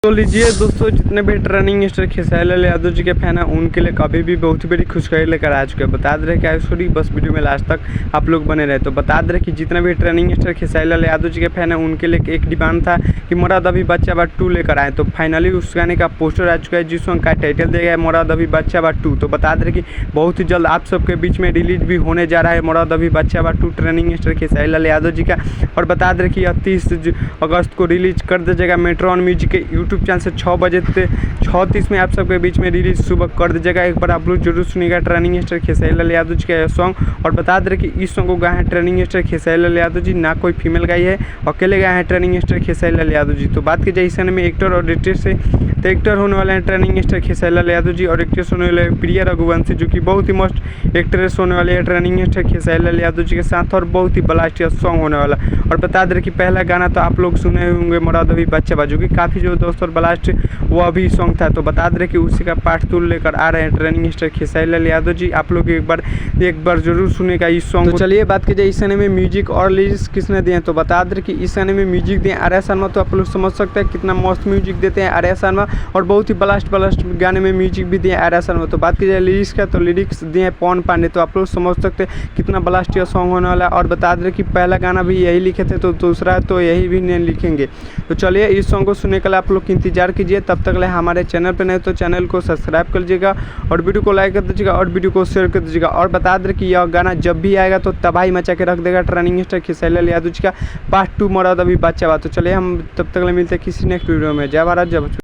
तो लीजिए दोस्तों, जितने भी रनिंग स्टार खेसारी लाल यादव जी के फैन हैं उनके लिए कभी भी बहुत ही बड़ी खुशखबरी लेकर आ चुके हैं। बता दे रहे क्या सॉरी, बस वीडियो में लास्ट तक आप लोग बने रहे। तो बता दे रहे कि जितने भी रनिंग स्टार खेसारी लाल यादव जी के फैन हैं उनके लिए एक डिमांड था कि मुराद अभी बच्चा बा 2 लेकर आए। तो फाइनली उस गाने का पोस्टर आ चुका है जिस सॉन्ग का टाइटल दिया गया है मुराद अभी बच्चा बा 2। तो बता दे रहे कि बहुत ही जल्द आप सबके बीच में रिलीज भी होने जा रहा है मुराद अभी बच्चा बा 2 रनिंग स्टार खेसारी लाल यादव जी का। और बता दे रहे कि 30 अगस्त को रिलीज कर दिया जाएगा मेट्रॉन म्यूजिक के यूट्यूब चैनल से 6:30 में आप सबके बीच में रिलीज सुबह कर दीजिएगा। एक बार आप लोग जरूर सुनिएगा ट्रेनिंग स्टार खेसारी लाल यादव जी का यह सॉन्ग। और बता दे कि इस सॉन्ग को गाए हैं ट्रेनिंग स्टार खेसारी लाल यादव जी, ना कोई फीमेल गाई है, अकेले गाए हैं ट्रेनिंग स्टार खेसारी लाल यादव जी। तो बात की जाए इस गाने में एक्टर और एक्ट्रेस से, तो एक्टर होने वाले हैं ट्रेनिंग स्टार खेसारी लाल यादव जी और एक्ट्रेस होने वाले प्रिया रघुवंशी जो कि बहुत ही मस्त एक्ट्रेस होने वाली है ट्रेनिंग स्टार खेसारी लाल यादव जी के साथ। और बहुत ही ब्लास्ट सॉन्ग होने वाला। और बता दे कि पहला गाना तो आप लोग सुने होंगे मुराद अभी बच्चा बा, जो कि काफ़ी जो दोस्त और ब्लास्ट वो अभी सॉन्ग था। तो बता दे कि उसी का पार्ट 2 लेकर आ रहे हैं ट्रेनिंग स्टार खेसारी लाल यादव जी। आप लोग एक बार जरूर सुनेगा इस सॉन्ग। तो चलिए बात की जाए इस गाने में म्यूजिक और लिरिक्स किसने दिए हैं। तो बता दे कि इस गाने में म्यूजिक दिए आर्या शर्मा। तो आप लोग समझ सकते हैं कितना मस्त म्यूजिक देते हैं आर्या शर्मा। और बहुत ही ब्लास्ट गाने में म्यूजिक भी दिए आर्या शर्मा। तो बात की जाए लिरिक्स का, तो लिरिक्स दिए पवन पांडे। तो आप लोग समझ सकते हैं कितना ब्लास्ट सॉन्ग होने वाला है। और बता दे कि पहला गाना भी यही लिखे थे तो दूसरा तो यही भी नहीं लिखेंगे। तो चलिए इस सॉन्ग को सुनने के लिए आप लोग इंतजार कीजिए। तब तक ले हमारे चैनल पर नहीं तो चैनल को सब्सक्राइब कर लीजिएगा और वीडियो को लाइक कर दीजिएगा और वीडियो को शेयर कर दीजिएगा। और बता दें कि यह गाना जब भी आएगा तो तबाही मचा के रख देगा ट्रेनिंग स्टार खेसारी लाल यादव जी का पार्ट 2 मुराद अभी बच्चा बा। तो चलिए हम तब तक ले मिलते हैं किसी नेक्स्ट वीडियो में। जय भारत जय।